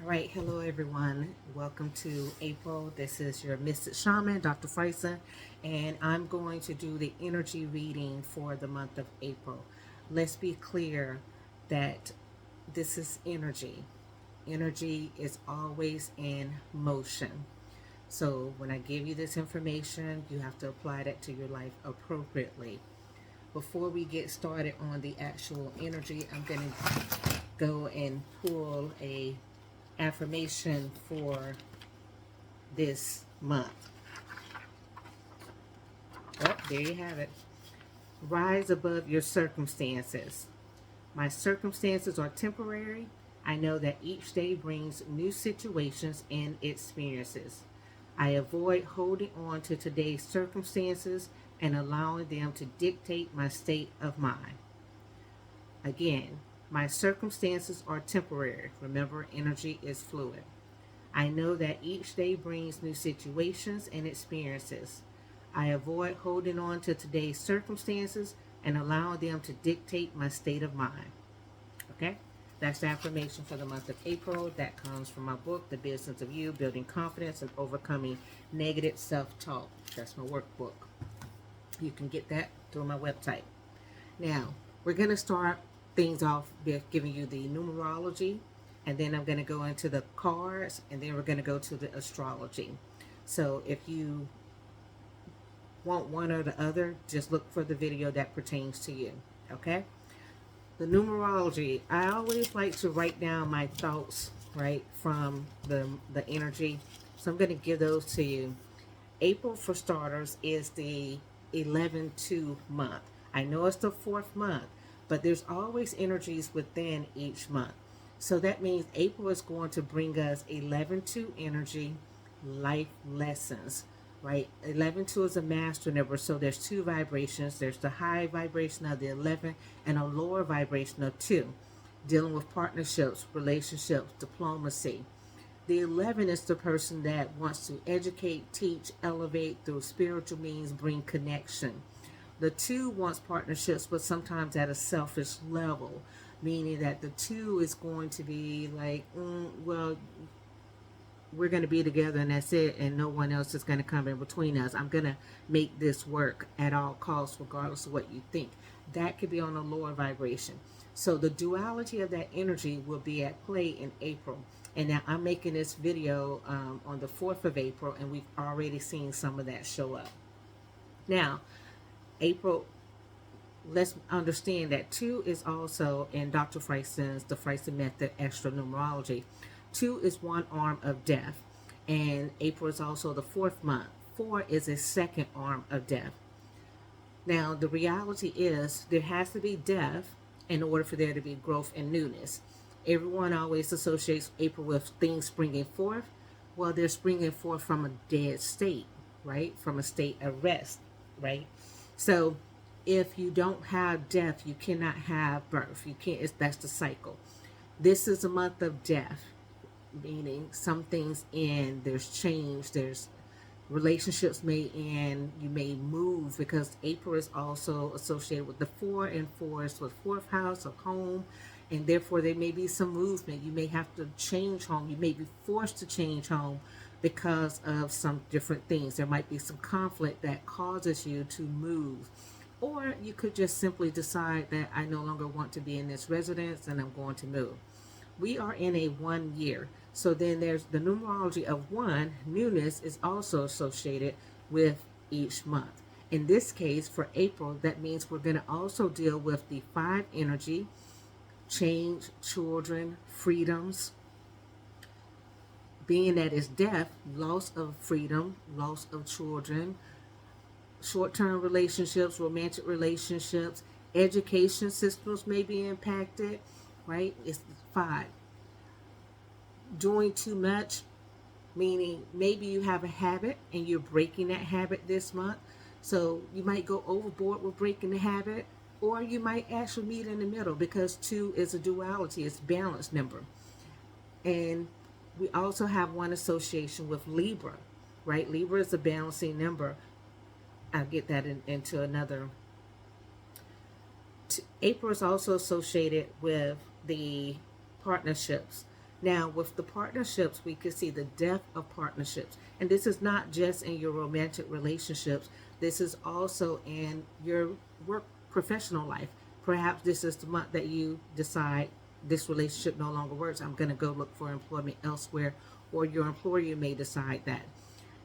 All right, hello everyone. Welcome to April. This is your Mystic Shaman, Dr. Freisen, and I'm going to do the energy reading for the month of April. Let's be clear that this is energy. Energy is always in motion. So when I give you this information, you have to apply that to your life appropriately. Before we get started on the actual energy, I'm going to go and pull a affirmation for this month. Oh, there you have it. Rise above your circumstances. My circumstances are temporary. I know that each day brings new situations and experiences. I avoid holding on to today's circumstances and allowing them to dictate my state of mind. Again, my circumstances are temporary. Remember, energy is fluid. I know that each day brings new situations and experiences. I avoid holding on to today's circumstances and allowing them to dictate my state of mind. Okay? That's the affirmation for the month of April. That comes from my book, The Business of You, Building Confidence and Overcoming Negative Self-Talk. That's my workbook. You can get that through my website. Now, we're going to start things off with giving you the numerology, and then I'm going to go into the cards, and then we're going to go to the astrology. So if you want one or the other, just look for the video that pertains to you. Okay? The numerology, I always like to write down my thoughts, right, from the energy. So I'm going to give those to you. April, for starters, is the 11-2 month. I know it's the fourth month, but there's always energies within each month. So that means April is going to bring us 11-2 energy, life lessons, right? 11-2 is a master number, so there's two vibrations. There's the high vibration of the 11 and a lower vibration of 2, dealing with partnerships, relationships, diplomacy. The 11 is the person that wants to educate, teach, elevate through spiritual means, bring connection. The 2 wants partnerships, but sometimes at a selfish level, meaning that the 2 is going to be like, well, we're going to be together and that's it, and no one else is going to come in between us. I'm going to make this work at all costs, regardless of what you think. That could be on a lower vibration. So the duality of that energy will be at play in April. And now I'm making this video on the 4th of April, and we've already seen some of that show up. Now, April, let's understand that 2 is also in Dr. Freisen's The Freisen Method Extra Numerology. 2 is one arm of death, and April is also the 4th month. 4 is a second arm of death. Now, the reality is there has to be death in order for there to be growth and newness. Everyone always associates April with things springing forth. Well, they're springing forth from a dead state, right? From a state of rest, right? So if you don't have death, you cannot have birth. You can't, that's the cycle. This is a month of death, meaning some things end, there's change, there's relationships may end, you may move, because April is also associated with the 4, and 4 is with 4th house of home, and therefore there may be some movement. You may have to change home. You may be forced to change home because of some different things. There might be some conflict that causes you to move. Or you could just simply decide that I no longer want to be in this residence and I'm going to move. We are in a 1 year. So then there's the numerology of 1. Newness is also associated with each month. In this case, for April, that means we're going to also deal with the 5 energy, change, children, freedoms. Being that it's death, loss of freedom, loss of children, short-term relationships, romantic relationships, education systems may be impacted, right? It's 5. Doing too much, meaning maybe you have a habit and you're breaking that habit this month. So you might go overboard with breaking the habit, or you might actually meet in the middle, because 2 is a duality, it's a balanced number. And we also have one association with Libra, right? Libra is a balancing number. I'll get that into another. April is also associated with the partnerships. Now, with the partnerships, we can see the death of partnerships. And this is not just in your romantic relationships, this is also in your work professional life. Perhaps this is the month that you decide this relationship no longer works. I'm going to go look for employment elsewhere, or your employer may decide that.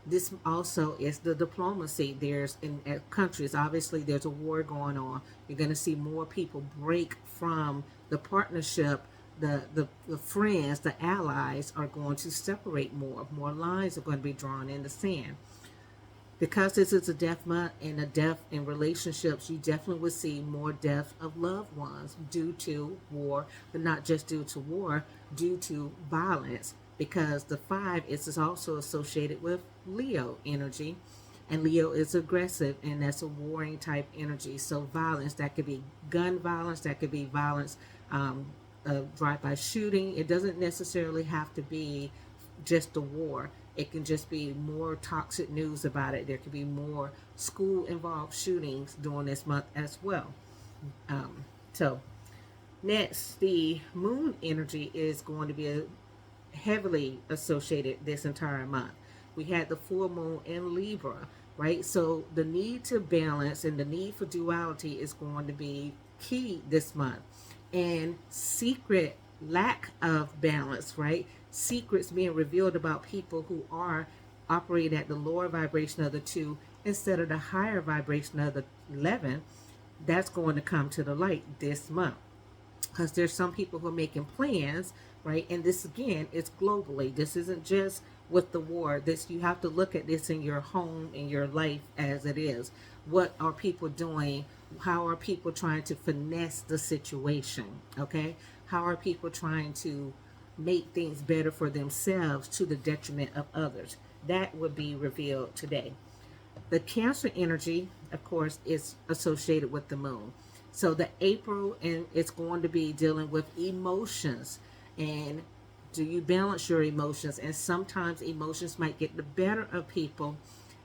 This also is the diplomacy. There's in countries, obviously, there's a war going on. You're going to see more people break from the partnership. The friends, the allies are going to separate more. More lines are going to be drawn in the sand. Because this is a death month and a death in relationships, you definitely will see more death of loved ones due to war, but not just due to war, due to violence. Because the 5 is also associated with Leo energy, and Leo is aggressive, and that's a warring type energy. So violence, that could be gun violence, that could be violence, drive-by shooting. It doesn't necessarily have to be just a war. It can just be more toxic news about it. There could be more school-involved shootings during this month as well. So next, the moon energy is going to be heavily associated this entire month. We had the full moon in Libra, right? So the need to balance and the need for duality is going to be key this month. And secret lack of balance, right? Secrets being revealed about people who are operating at the lower vibration of the 2 instead of the higher vibration of the 11, that's going to come to the light this month. Because there's some people who are making plans, right? And this again is globally. This isn't just with the war. This, you have to look at this in your home, in your life as it is. What are people doing? How are people trying to finesse the situation? Okay, how are people trying to make things better for themselves to the detriment of others? That would be revealed today. The Cancer energy, of course, is associated with the moon. So the April, and it's going to be dealing with emotions. And do you balance your emotions? And sometimes emotions might get the better of people,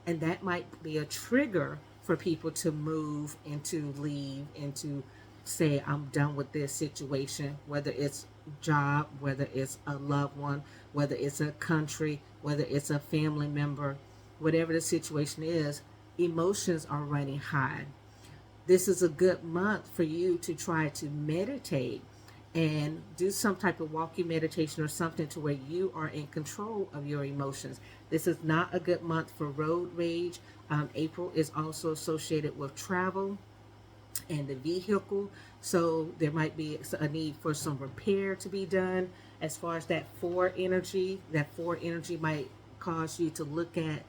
and that might be a trigger for people to move and to leave and to say, I'm done with this situation, whether it's job, whether it's a loved one, whether it's a country, whether it's a family member, whatever the situation is, emotions are running high. This is a good month for you to try to meditate and do some type of walking meditation or something to where you are in control of your emotions. This is not a good month for road rage. April is also associated with travel and the vehicle. So there might be a need for some repair to be done. As far as that 4 energy might cause you to look at,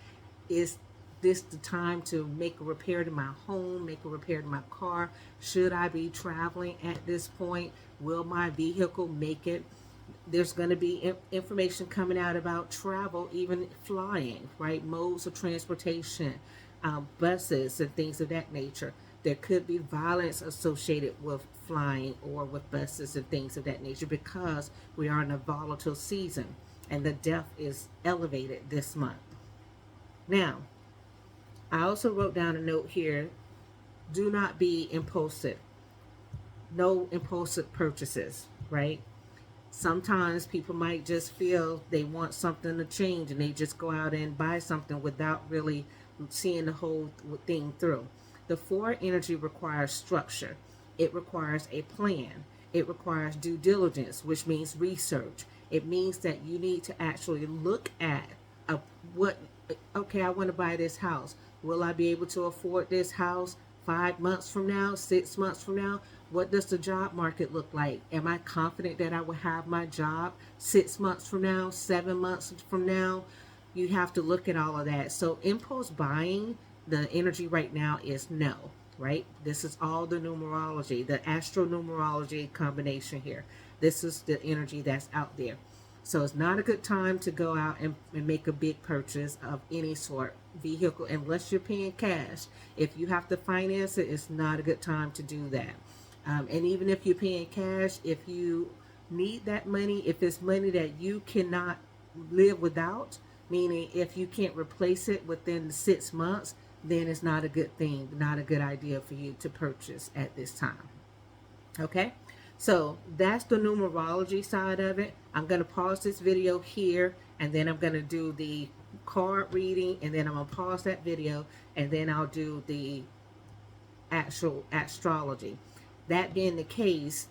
is this the time to make a repair to my home, make a repair to my car? Should I be traveling at this point? Will my vehicle make it? There's going to be information coming out about travel, even flying, right? Modes of transportation, buses and things of that nature. There could be violence associated with flying or with buses and things of that nature because we are in a volatile season and the death is elevated this month. Now, I also wrote down a note here. Do not be impulsive. No impulsive purchases, right? Sometimes people might just feel they want something to change and they just go out and buy something without really seeing the whole thing through. The 4 energy requires structure. It requires a plan. It requires due diligence, which means research. It means that you need to actually look at okay, I want to buy this house. Will I be able to afford this house 5 months from now, 6 months from now? What does the job market look like? Am I confident that I will have my job 6 months from now, 7 months from now? You have to look at all of that. So impulse buying, the energy right now is no, right? This is all the numerology, the astronumerology combination here. This is the energy that's out there. So it's not a good time to go out and make a big purchase of any sort vehicle unless you're paying cash. If you have to finance it, it's not a good time to do that. And even if you're paying cash, if you need that money, if it's money that you cannot live without, meaning if you can't replace it within 6 months, then it's not a good thing, not a good idea for you to purchase at this time. Okay? So that's the numerology side of it. I'm going to pause this video here, and then I'm going to do the card reading, and then I'm going to pause that video, and then I'll do the actual astrology. That being the case,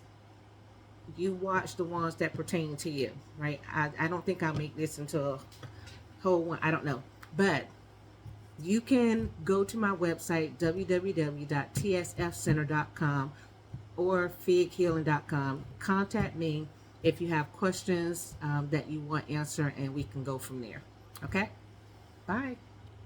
you watch the ones that pertain to you, right? I don't think I'll make this into a whole one. I don't know. But you can go to my website, www.tsfcenter.com or fighealing.com. Contact me if you have questions that you want answered, and we can go from there. Okay? Bye.